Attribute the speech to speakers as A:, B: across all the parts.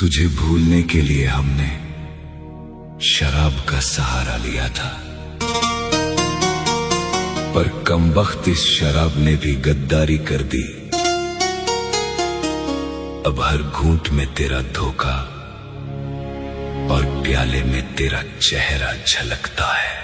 A: तुझे भूलने के लिए हमने शराब का सहारा लिया था, पर कमबख्त इस शराब ने भी गद्दारी कर दी। अब हर घूंट में तेरा धोखा और प्याले में तेरा चेहरा झलकता है।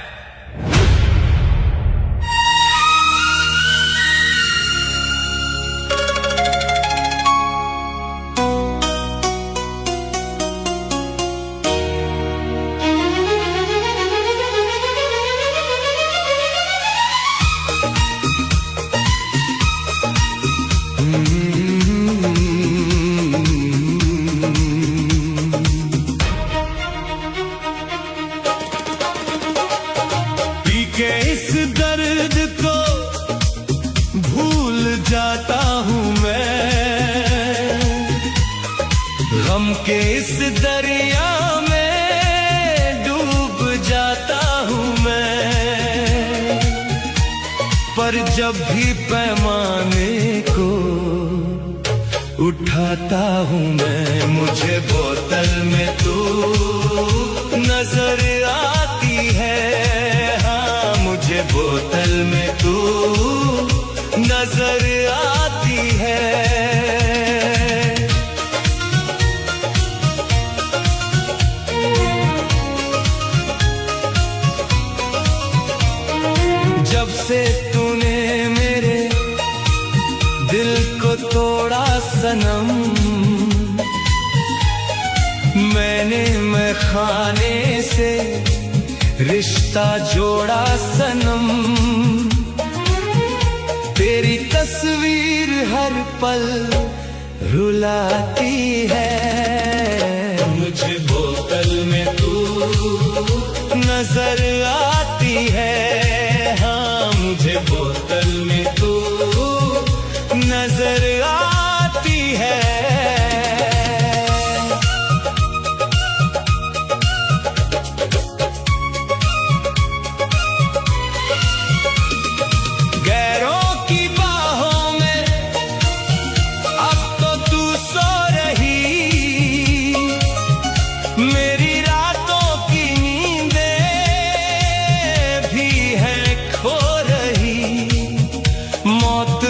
B: के इस दर्द को भूल जाता हूँ मैं, गम के इस दरिया में डूब जाता हूँ मैं। पर जब भी पैमाने को उठाता हूँ मैं, मुझे बोतल में तू नजर आती है। मुझे बोतल में तू नजर आती है। जब से तूने मेरे दिल को तोड़ा सनम, मैं खाने से रिश्ता जोड़ा सनम। तेरी तस्वीर हर पल रुलाती है। मुझे बोतल में तू नजर आती है। हाँ, मुझे बोतल में तू नजर आती है।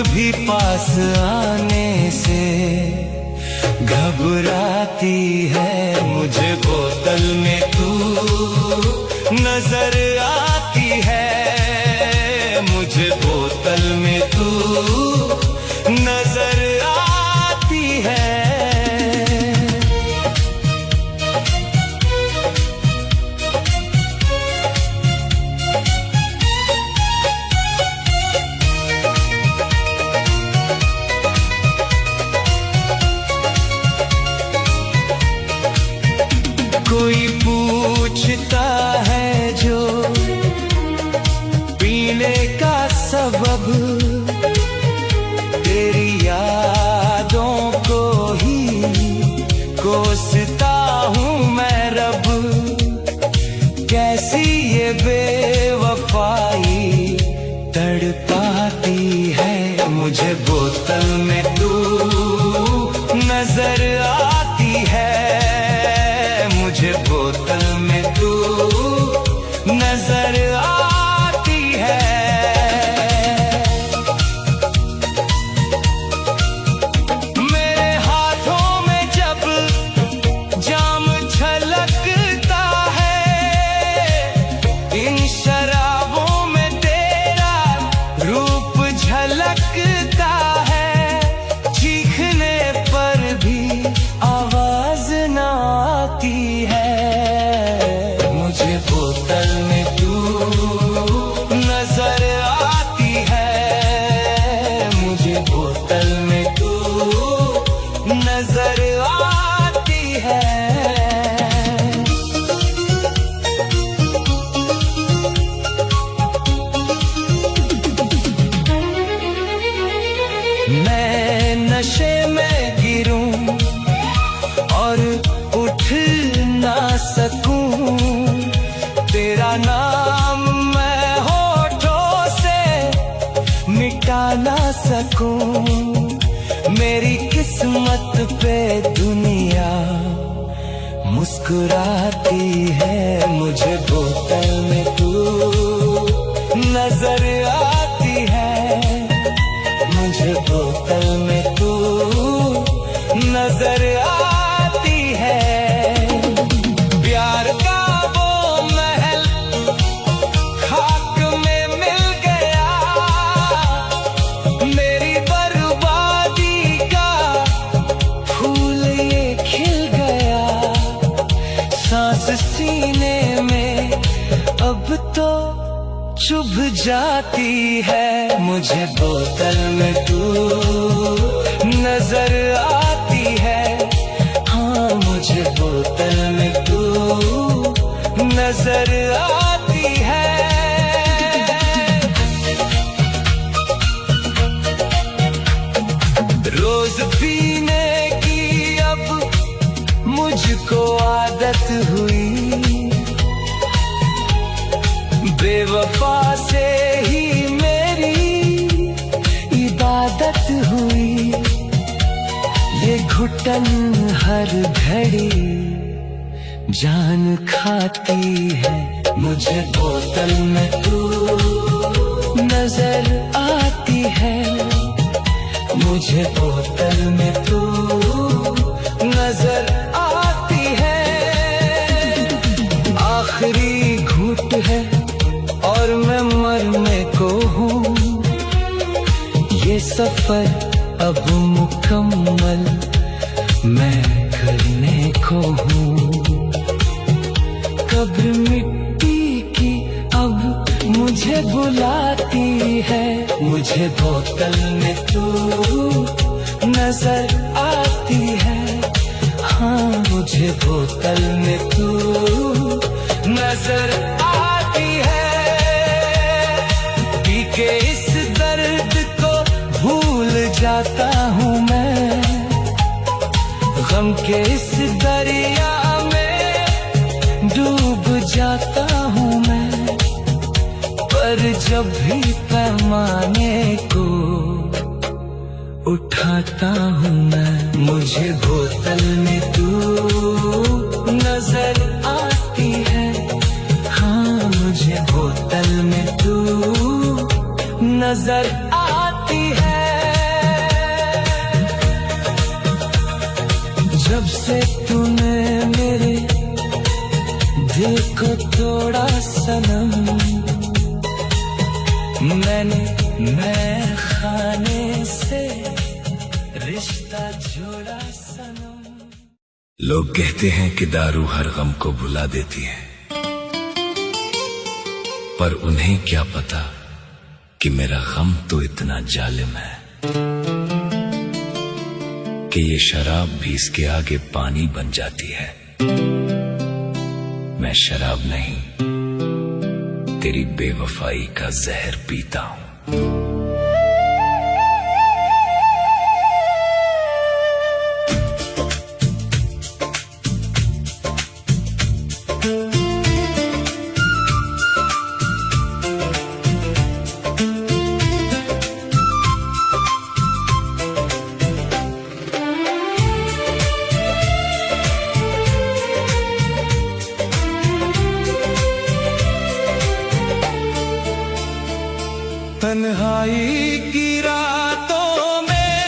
B: भी पास आने से घबराती है। मुझे बोतल में तू नजर आती है। मुझे बोतल में तू नजर आती है। कोई पूछता है जो पीने का सबब, तेरी यादों को ही कोसता हूँ मैं रब। कैसी ये बेवफाई तड़पाती है। मुझे बोतल में तू नजर आती है। मुझे बोतल में तू नजर आती है। मेरे हाथों में जब जाम छलकता है, इन शराबों में तेरा रूप झलकता है। चीखने पर भी आवाज ना आती है। मुझे बोतल में तू नजर आती है। मुझे बोतल में तू नजर आती है। मैं नशे में गिरूं और उठ ना सकूं, तेरा नाम मैं होठों से मिटा ना सकूं। मेरी किस्मत पे दुनिया मुस्कुराती है, मुझे बोतल में तू नजर आती है, मुझे बोतल में तू नजर आती है। प्यार का वो महल खाक में मिल गया, मेरी बर्बादी का फूल ये खिल गया। सांस सीने में अब तो चुभ जाती है, मुझे बोतल में तू नजर आती है, हाँ मुझे बोतल में तू नजर आती है। रोज पीने की अब मुझको आदत हुई, बेवफा से ही मेरी इबादत हुई। ये घुटन हर घड़ी जान खाती है, मुझे बोतल में तू नजर आती है, मुझे बोतल में तू नजर आती है। आखिरी घूंट है और मैं मरने को हूँ, ये सफर अब मुकम्मल मैं करने को हूँ। कब्र मिट्टी की अब मुझे बुलाती है, मुझे बोतल में तू नजर आती है, हाँ मुझे बोतल में तू नजर आती है। पी के इस दर्द को भूल जाता हूँ मैं, गम के इस दरिया में डूब जाता हूँ मैं। पर जब भी पैमाने को उठाता हूँ मैं, मुझे बोतल में तू नजर आती है, हाँ मुझे बोतल में तू नजर आती है। जब से तूने मेरे दिल को तोड़ा सनम, मैं खाने से रिश्ता जोड़ा सनम।
A: लोग कहते हैं कि दारू हर गम को भुला देती है, पर उन्हें क्या पता कि मेरा गम तो इतना जालिम है कि ये शराब भी इसके आगे पानी बन जाती है। मैं शराब नहीं, तेरी बेवफाई का जहर पीता हूं।
B: तन्हाई की रातों में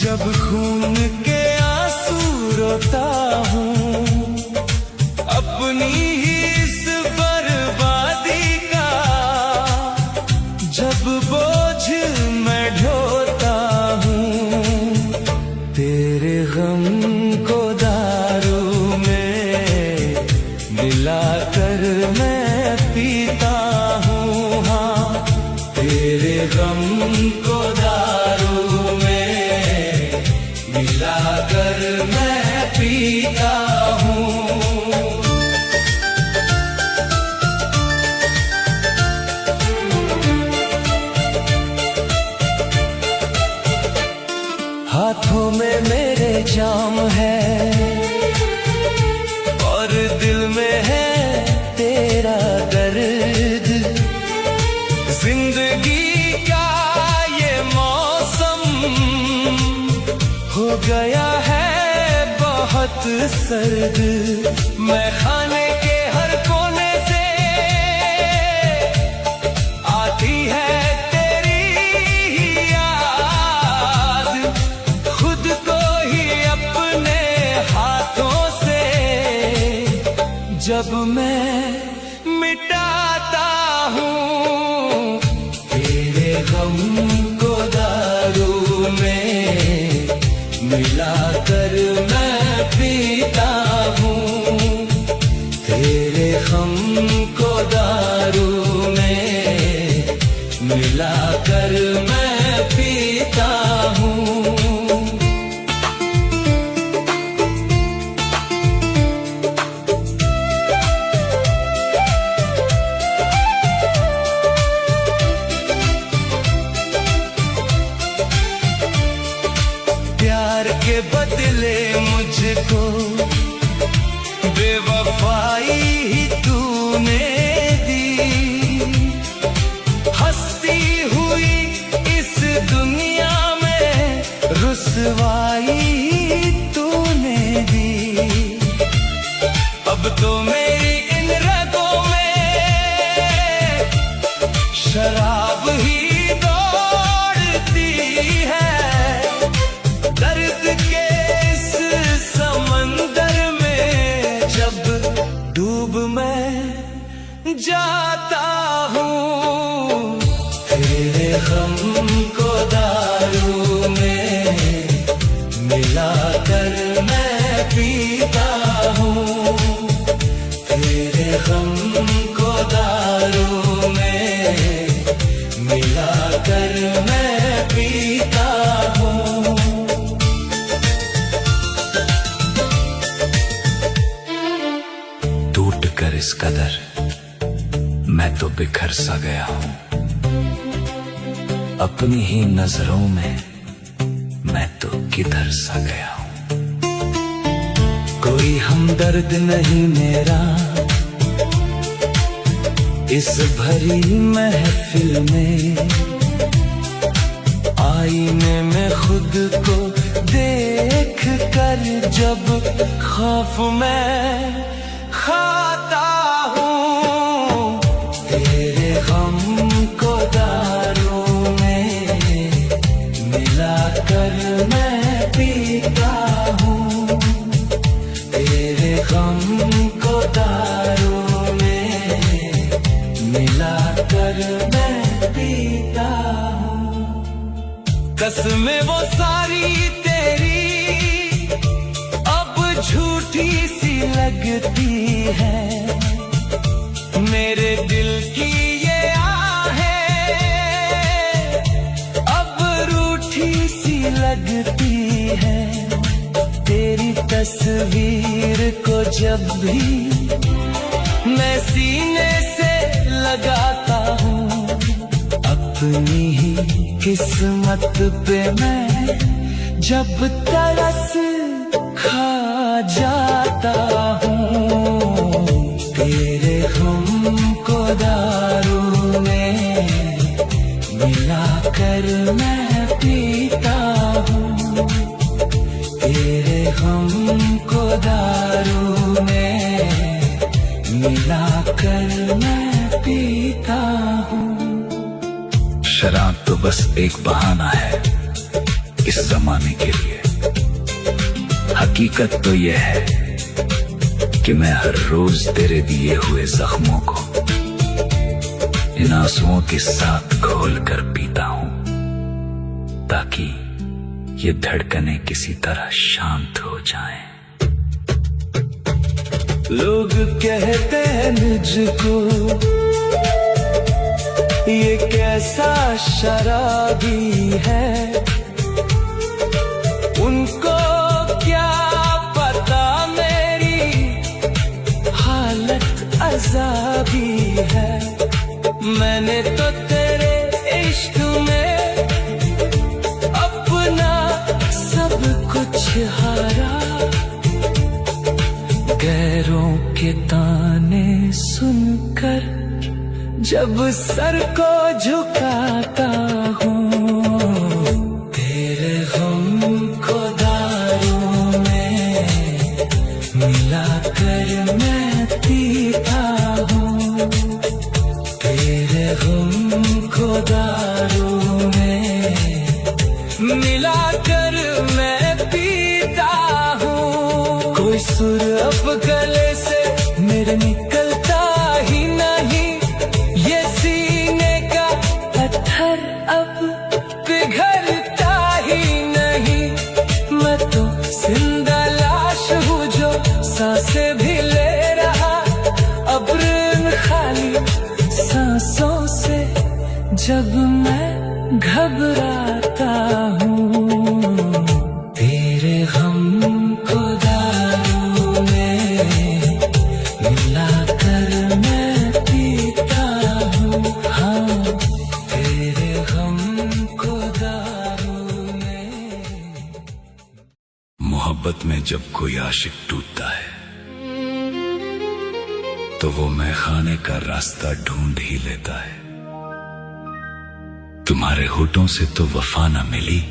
B: जब खून के आंसू रोता हूँ, अपनी ही इस बर्बादी का जब बोझ मैं ढोता हूँ, तेरे गम को दारू में मिलाकर मैं पीता हूँ, हाँ तेरे गम को दारू में मिलाकर मैं पीता हूँ। हाथों में मेरे जाम है और दिल में है तेरा दर्द। जिंदगी का ये मौसम हो गया है बहुत बहुत सर्द, मैं खाने के हर कोने से आती है तेरी ही याद, खुद को ही अपने हाथों से जब मैं मिटाता हूँ तेरे गम को दारू में मिलाकर मैं पीता हूँ, तेरे गम को दारू में मिलाकर मैं पीता हूँ। प्यार के बदले मुझको बेवफाई ही तूने दी, हंसती हुई इस दुनिया में रुसवाई ही तूने दी। अब तो मेरी इन रगों में शराब ही दौड़ती है, दर्द के इस समंदर में जब डूब मैं जाता हूँ, तेरे गम को दारू में मिलाकर मैं पीता हूँ, तेरे गम को दारू में मिलाकर मैं पीता हूँ।
A: टूट कर इस कदर मैं तो बिखर सा गया हूँ, अपनी ही नजरों में मैं तो किधर सा गया हूँ। कोई हमदर्द नहीं मेरा इस भरी महफिल में, आईने में खुद को देख कर जब खौफ मैं खाता हूँ, तेरे गम को दारू में मिलाकर मैं पीता हूँ, तेरे गम को दारू में मिलाकर मैं पीता हूँ। कसमें वो सारी तेरी अब झूठी सी लगती है, मेरे दिल की ये आहें अब रूठी सी लगती है। तेरी तस्वीर को जब भी मैं सीने से लगाता हूँ, अपनी ही किस्मत पे मैं जब तरस खा जाता हूँ, तेरे गम को दारू में मिलाकर मैं पीता हूँ, तेरे गम को दारू में मिलाकर मैं पीता हूँ। शराब तो बस एक बहाना है इस जमाने के लिए, हकीकत तो यह है कि मैं हर रोज तेरे दिए हुए जख्मों को इन आंसुओं के साथ घोल कर पीता हूं, ताकि ये धड़कनें किसी तरह शांत हो जाएं।
B: लोग कहते हैं मुझको ये कैसा शराबी है, उनको क्या पता मेरी हालत अज़ाबी है। मैंने तो तेरे इश्क में अपना सब कुछ हारा, गैरों के ताने सुनकर जब सर को झुकाता हूँ, तेरे गम को दारू में कोई सुर अब गले से मेरे निकलता ही नहीं, ये सीने का पत्थर अब पिघलता ही नहीं। मैं तो जिंदा लाश हूँ जो सांसें भी ले रहा, अब खाली सांसों से जब मैं घबराता हूँ। तेरे गम को दारू में मिलाकर मैं पीता हूँ, हाँ तेरे गम को दारू में।
A: मोहब्बत में जब कोई आशिक टूटता है तो वो मैखाने का रास्ता ढूंढ ही लेता है। तुम्हारे होठों से तो वफा न मिली,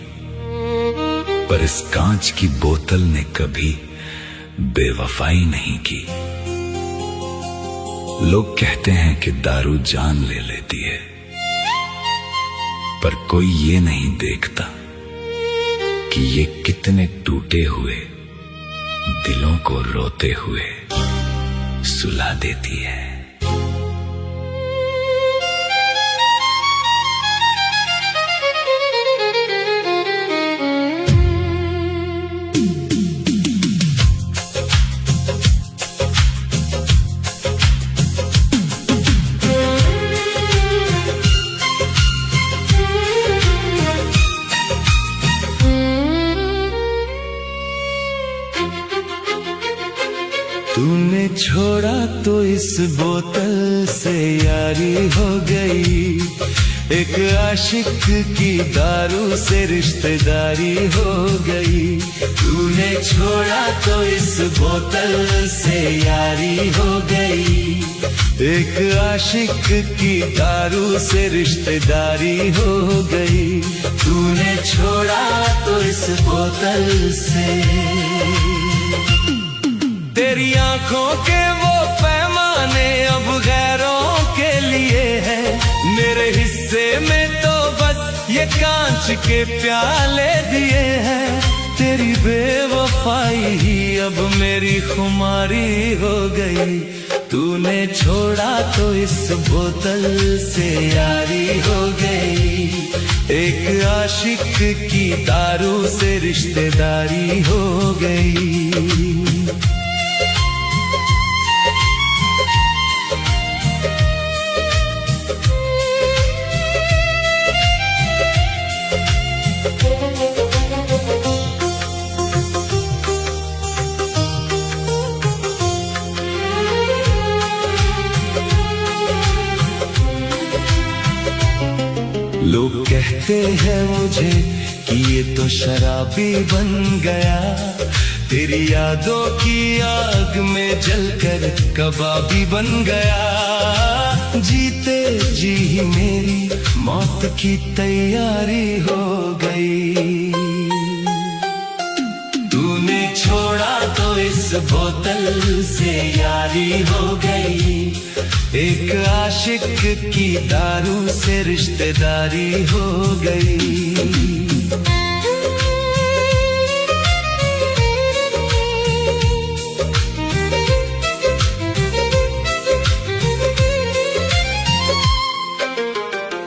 A: पर इस कांच की बोतल ने कभी बेवफाई नहीं की। लोग कहते हैं कि दारू जान ले लेती है, पर कोई ये नहीं देखता कि ये कितने टूटे हुए दिलों को रोते हुए सुला देती है।
B: तूने छोड़ा तो इस बोतल से यारी हो गई, एक आशिक की दारू से रिश्तेदारी हो गई। तूने छोड़ा तो इस बोतल से यारी हो गई, एक आशिक की दारू से रिश्तेदारी हो गई। तूने छोड़ा तो इस बोतल से। तेरी आंखों के वो पैमाने अब गैरों के लिए है, मेरे हिस्से में तो बस ये कांच के प्याले दिए हैं। तेरी बेवफाई ही अब मेरी खुमारी हो गई। तूने छोड़ा तो इस बोतल से यारी हो गई, एक आशिक की दारू से रिश्तेदारी हो गई। लोग कहते हैं मुझे कि ये तो शराबी बन गया, तेरी यादों की आग में जलकर कबाबी बन गया। जीते जी ही मेरी मौत की तैयारी हो गई। तूने छोड़ा तो इस बोतल से यारी हो गई, एक आशिक की दारू से रिश्तेदारी हो गई।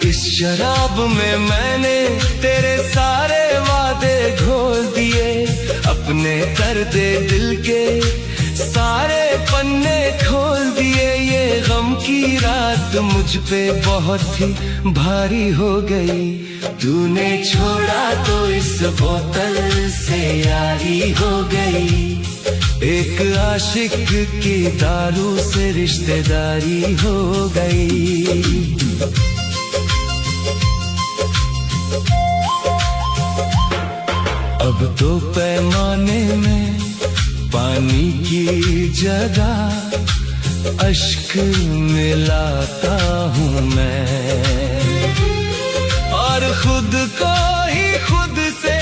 B: इस शराब में मैंने तेरे सारे वादे घोल दिए, अपने दर्दे दिल के सारे पन्ने खोल दिए। ये गम की रात मुझ पे बहुत ही भारी हो गई। तूने छोड़ा तो इस बोतल से यारी हो गई, एक आशिक की दारू से रिश्तेदारी हो गई। अब तो पैमाने में पानी की जगह अश्क मिलाता हूँ मैं, और खुद को ही खुद से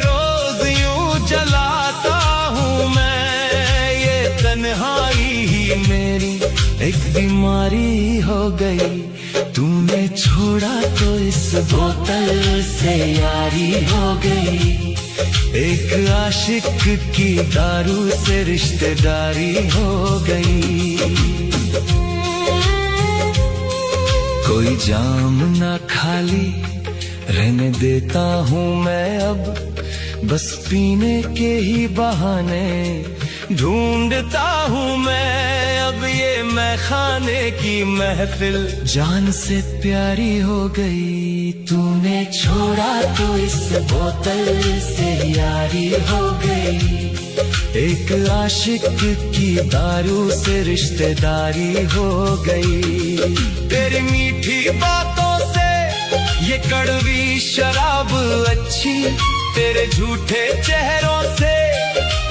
B: रोज यूं जलाता हूँ मैं। ये तन्हाई ही मेरी एक बीमारी हो गई। तूने छोड़ा तो इस बोतल से यारी हो गई, एक आशिक की दारू से रिश्तेदारी हो गई। कोई जाम ना खाली रहने देता हूँ मैं अब, बस पीने के ही बहाने ढूंढता हूँ मैं अब ये मैखाने की महफिल। जान से प्यारी हो गई तूने छोड़ा तो इस बोतल से यारी हो गई। एक आशिक की दारू से रिश्तेदारी हो गई। तेरी मीठी बातों से ये कड़वी शराब अच्छी, तेरे झूठे चेहरों से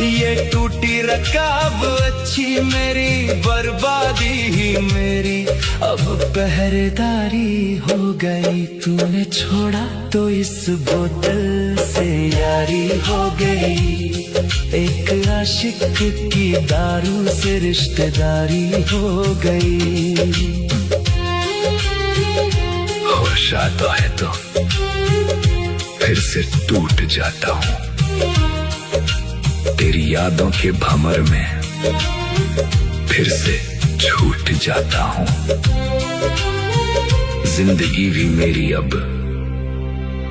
B: ये टूटी रकाब अच्छी। मेरी बर्बादी ही मेरी अब पहरेदारी हो गई। तूने छोड़ा तो इस बोतल से यारी हो गई। एक आशिक की दारू से रिश्तेदारी हो गई।
A: होश आता है तो फिर से टूट जाता हूँ, तेरी यादों के भंवर में फिर से छूट जाता हूँ। जिंदगी भी मेरी अब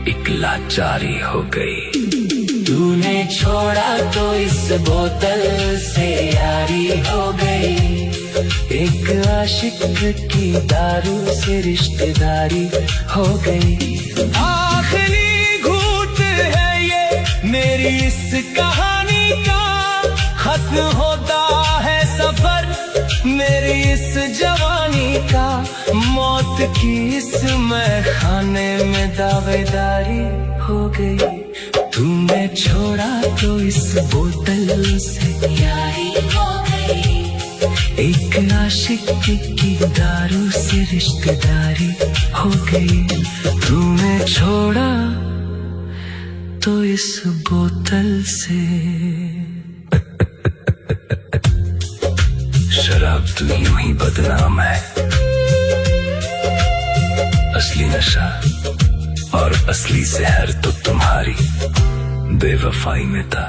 A: एक लाचारी हो गई।
B: तूने छोड़ा तो इस बोतल से यारी हो गई। एक आशिक की दारू से रिश्तेदारी हो गई। आखिरी घूंट है ये मेरी इस कहानी का, खत्म होता है सफर मेरी इस जवानी का। मौत की इस मैखाने में दावेदारी हो गई। तूने छोड़ा तो इस बोतल से यारी हो गई। एक आशिक की दारू से रिश्तेदारी हो गई। तूने छोड़ा तो इस बोतल से।
A: शराब तो यूं ही बदनाम है, असली नशा और असली जहर तो तुम्हारी बेवफाई में था।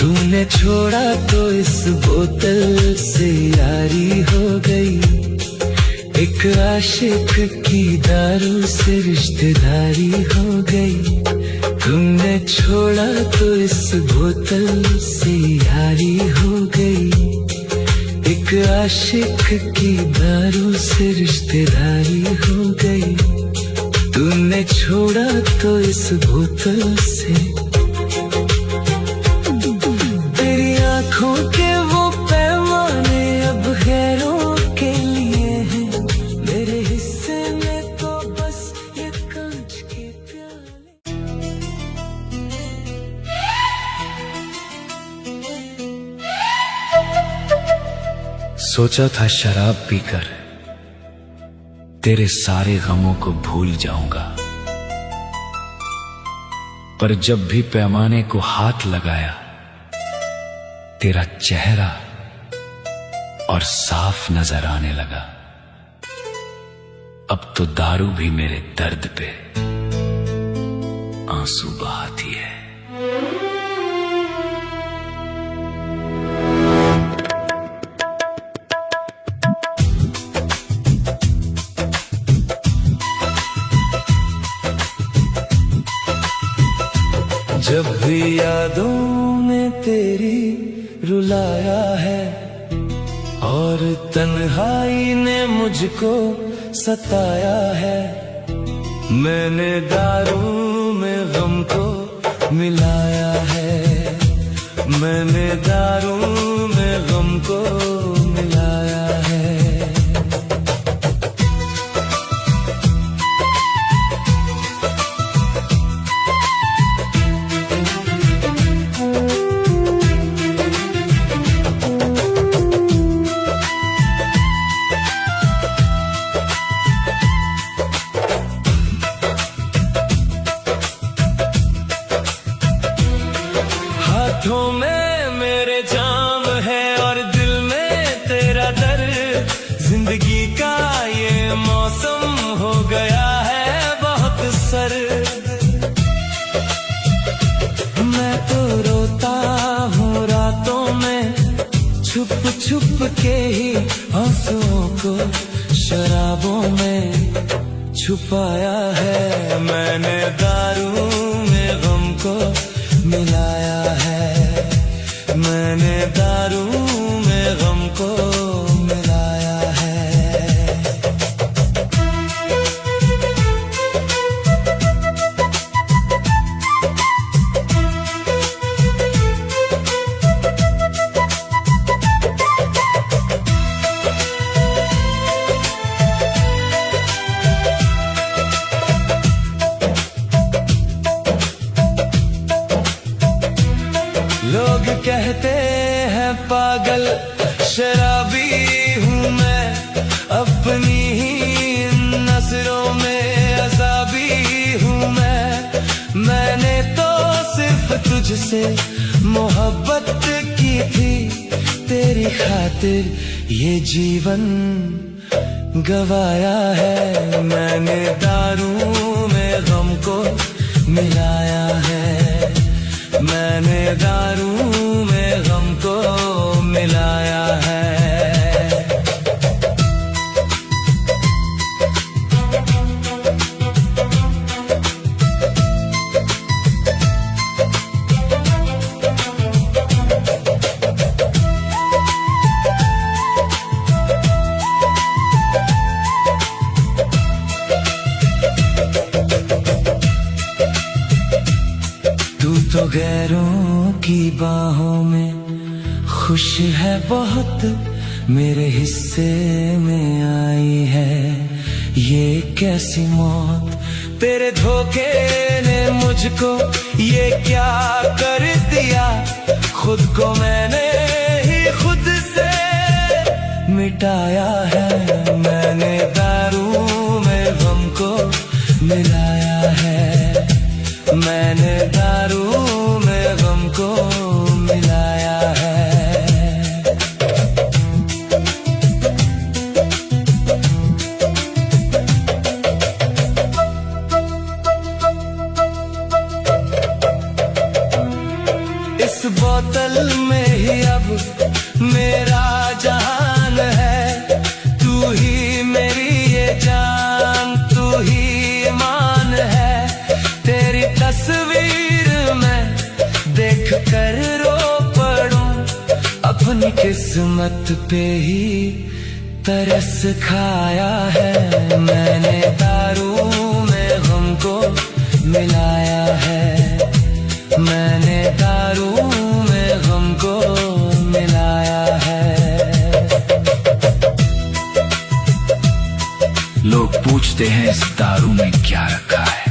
B: तूने छोड़ा तो इस बोतल से यारी हो गई। एक आशिक की दारू से रिश्तेदारी हो गई। तुमने छोड़ा तो इस बोतल से यारी हो गई। एक आशिक की दारू से रिश्तेदारी हो गई। तुमने छोड़ा तो इस बोतल से। आँखों के वो पैमाने अब गैरों के लिए हैं। मेरे हिस्से में तो बस ये कांच के प्याले।
A: सोचा था शराब पीकर तेरे सारे गमों को भूल जाऊंगा, पर जब भी पैमाने को हाथ लगाया तेरा चेहरा और साफ नजर आने लगा। अब तो दारू भी मेरे दर्द पे आंसू बहाती है।
B: जब भी यादों ने तेरी रुलाया है और तन्हाई ने मुझको सताया है, मैंने दारू में गम को मिलाया है। मैंने दारू में गम को मिलाया है। हाथों में मेरे जाम है और दिल में तेरा दर्द। जिंदगी का ये मौसम हो गया है बहुत सर्द। मैं तो रोता हूँ रातों में, छुप छुप के ही आंसुओं को शराबों में छुपाया है। मैंने दारू में गम को मिलाया है। मैंने दारू में गम को मिलाया है। लोग कहते हैं पागल शराबी हूँ मैं, अपनी ही नजरों में अज़ाबी हूँ मैं। मैंने तो सिर्फ तुझसे मोहब्बत की थी, तेरी खातिर ये जीवन गवाया है। मैंने दारू में गम को मिलाया है। मैंने दारू में गम को मिलाया है। तो गैरों की बाहों में खुश है बहुत, मेरे हिस्से में आई है ये कैसी मौत। तेरे धोखे ने मुझको ये क्या कर दिया, खुद को मैंने ही खुद से मिटाया है। मैंने दारू में गम को मिलाया है। मैंने दारू में गम को मिलाया है। इस बोतल में ही अब मेरा जहान है। तू ही मेरी ये जान, तू ही ईमान है। तेरी तस्वीर मैं देख कर रो पड़ूं, अपनी किस्मत पे ही तरस खाया है। मैंने दारू में गम को मिलाया है। मैंने दारू में गम को मिलाया है।
A: लोग पूछते हैं इस दारू में क्या रखा है।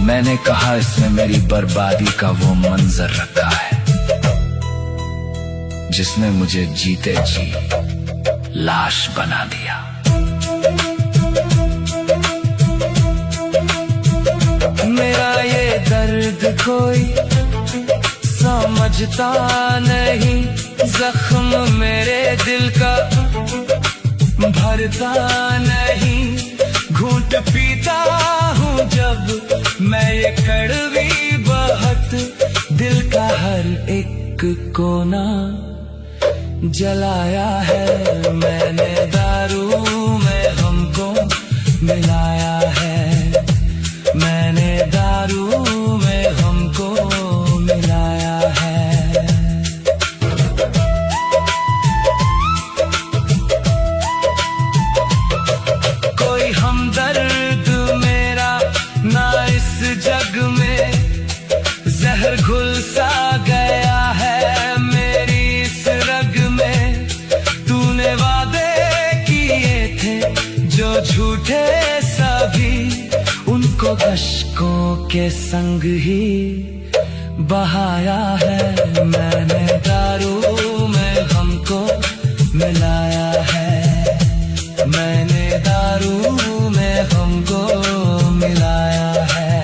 A: मैंने कहा इसमें मेरी बर्बादी का वो मंजर रखा है जिसने मुझे जीते जी लाश बना दिया।
B: मेरा ये दर्द कोई समझता नहीं, जख्म मेरे दिल का भरता नहीं। घूंट पीता हूँ जब मैं ये कड़वी बहत, दिल का हर एक कोना जलाया है। मैंने दारू में हमको मिलाया है। मैंने दारू में हमको मिलाया है। कोई हमदर्द मेरा ना इस जग में, जहर घुल सा गया है मेरी इस रग में। तूने वादे किए थे जो झूठे सभी, उनको अश्कों के संग ही बहाया है। मैंने दारू में हमको मिलाया है। मैंने दारू में हमको मिलाया है।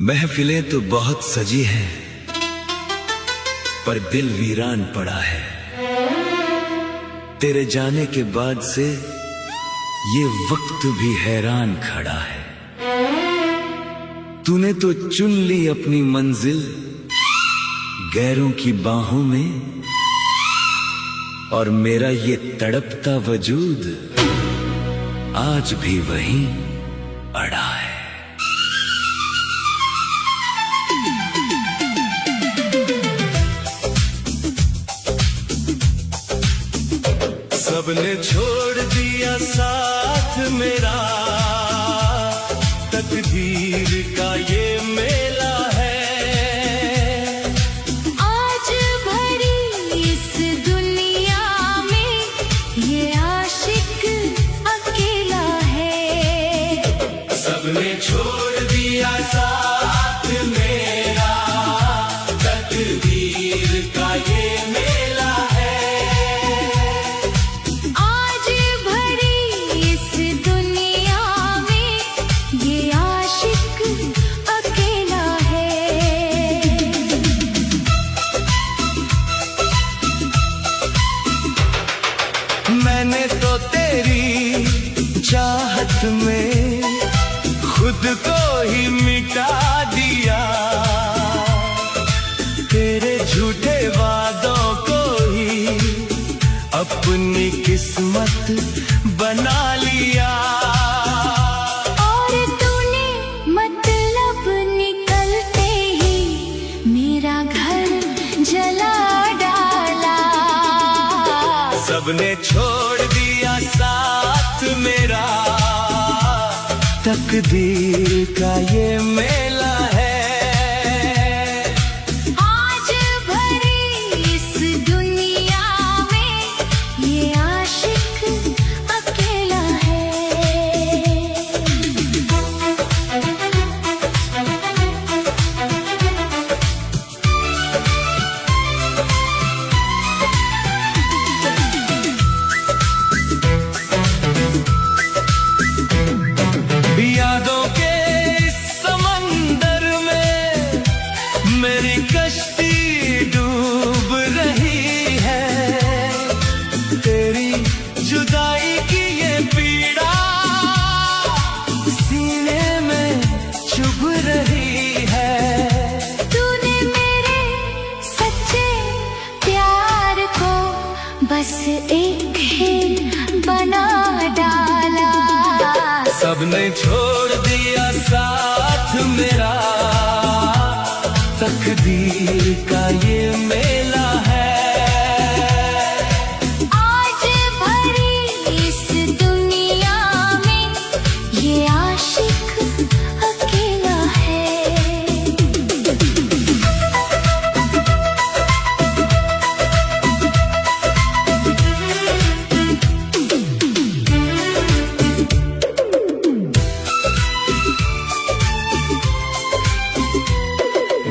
A: महफिलें तो बहुत सजी हैं, पर दिल वीरान पड़ा है। तेरे जाने के बाद से ये वक्त भी हैरान खड़ा है। तूने तो चुन ली अपनी मंजिल गैरों की बाहों में, और मेरा ये तड़पता वजूद आज भी वहीं अड़ा है।
B: सबने छोड़ दिया साथ मेरा, तकदीर का ये मेला है।
C: आज भरी इस दुनिया में ये आशिक अकेला है।
B: सबने छोड़ दिया साथ मेरा, तकदीर का ये मेला है।
C: आज भरी इस दुनिया में ये आशिक अकेला है।
B: मैंने तो तेरी चाहत में खुद को ही मिटा दिया, तेरे झूठे वादों को ही अपनी किस्मत बना लिया।
C: और तूने मतलब निकलते ही मेरा घर जला डाला।
B: सबने छोड़ दिया साथ मेरा, तकदीर का ये मेला है।
C: आज भरी इस दुनिया में ये आशिक अकेला है।
B: यादों के इस समंदर में मेरी कश्ती डूब रही है। तेरी जुदाई की ये पीड़ा सीने में चुभ रही है।
C: तूने मेरे सच्चे प्यार को बस एक खेल बना डाला।
B: सबने छोड़ दिया साथ मेरा, तकदीर का ये मेला है।
C: आज भरी इस दुनिया में ये आशिक अकेला है।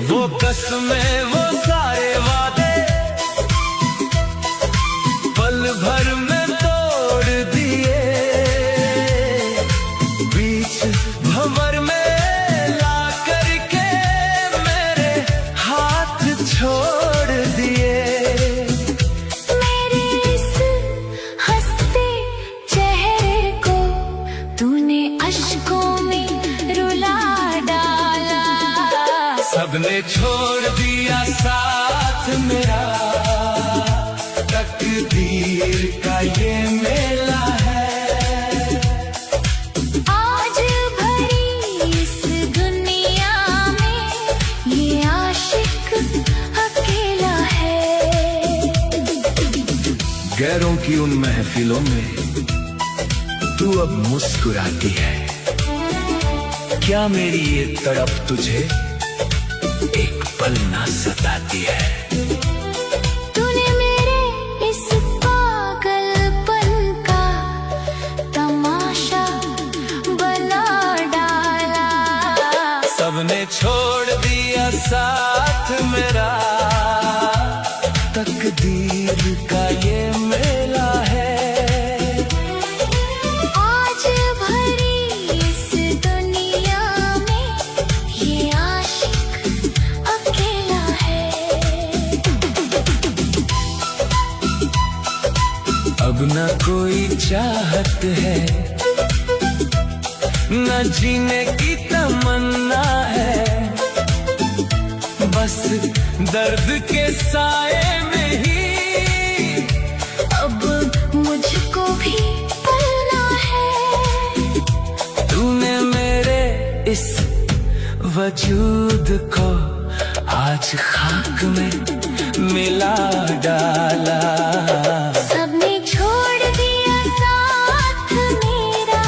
B: वो कसमें वो सारे वादे पल भर में तोड़ दिए, बीच भंवर में ला करके मेरे हाथ छोड़ दिए।
C: मेरे इस हंसते चेहरे को तूने अश्कों में रुला डाला।
B: सबने छोड़ दिया साथ मेरा, तकदीर का ये मेला है।
C: आज भरी इस दुनिया में ये आशिक अकेला है।
A: गैरों की उन महफिलों में तू अब मुस्कुराती है। क्या मेरी ये तड़प तुझे एक पल ना सताती है?
C: तूने मेरे इस पागलपन का तमाशा बना डाला।
B: सबने छोड़ दिया साथ मेरा, तकदीर का ये मेला है।
C: आज भरी इस दुनिया में ये आशिक
B: चाहत है, न जीने की तमन्ना है, बस दर्द के साए में ही
C: अब मुझको भी पलना है।
B: तूने मेरे इस वजूद को आज खाक में मिला डाला।
C: सबने छोड़ दिया साथ मेरा,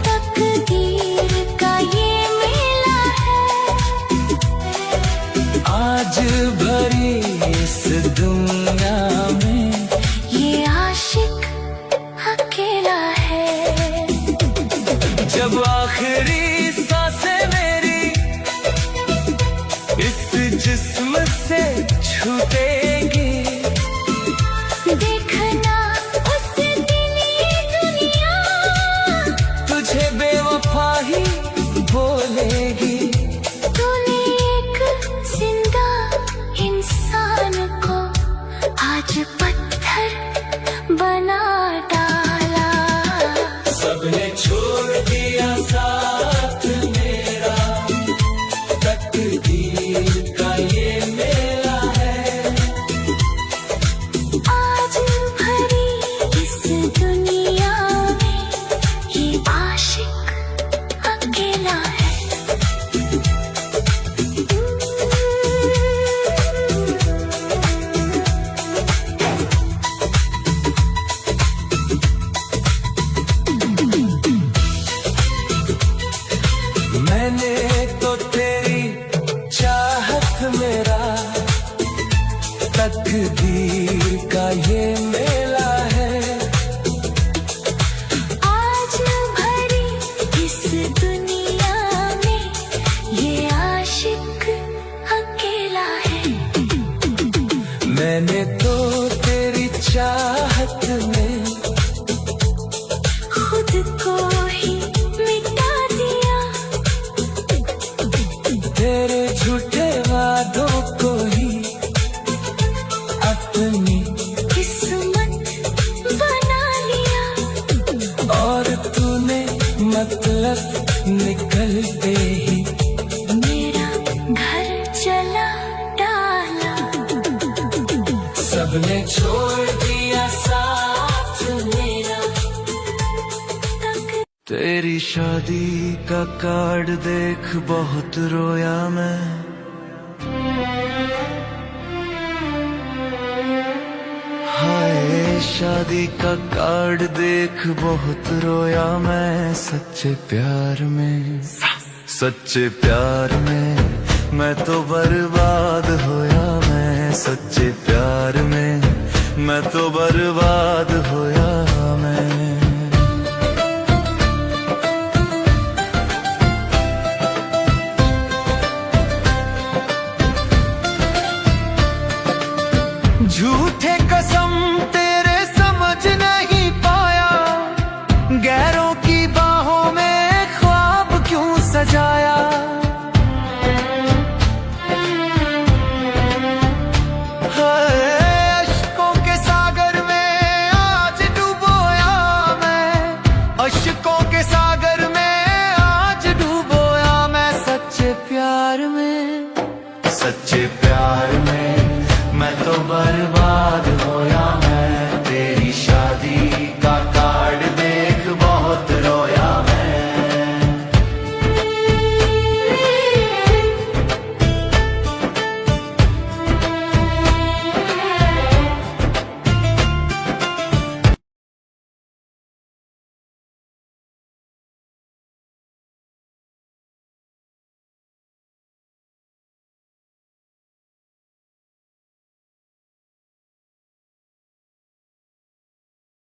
C: तकदीर का ये मेला है।
B: आज भरी इस दुनिया में
C: ये आशिक अकेला है।
B: जब आखिरी सांसें मेरी इस जिस्म से छूटेगी,
C: देखना उस दिन ये दुनिया
B: तुझे बेवफा ही बोलेगी।
C: तूने एक जिंदा इंसान को आज पत्थर बना डाला।
B: सबने छोड़ दिया साथ मेरा, तकदीर का ये मेला है।
C: आज भरी इस दुनिया में ये आशिक अकेला है।
B: मैंने तो तेरी चाहत मेरा, तकदीर का ये मेला है।
C: आज भरी इस दुनिया में ये आशिक अकेला है।
B: मैंने तो तेरी चाहत में
C: खुद को ही मिटा दिया,
B: तेरे झूठे वादों को ही अपनी
C: किस्मत बना लिया।
B: और तूने मतलब निकलते ही
C: मेरा घर चला डाला।
B: सबने छोड़ दिया साथ मेरा। तेरी शादी का कार्ड देख बहुत रोया मैं, हाय शादी का कार्ड देख बहुत रोया मैं। सच्चे प्यार में, सच्चे प्यार में मैं तो बर्बाद होया मैं। सच्चे प्यार में मैं तो बर्बाद होया मैं। झूठे कसम तेरे समझ नहीं पाया, गैरों की बाहों में ख्वाब क्यों सजाया। हाय अश्कों के सागर में आज डूबोया मैं, अश्कों के सागर में आज डूबोया मैं। सच्चे प्यार में, सच्चे प्यार में मैं तो बर्बाद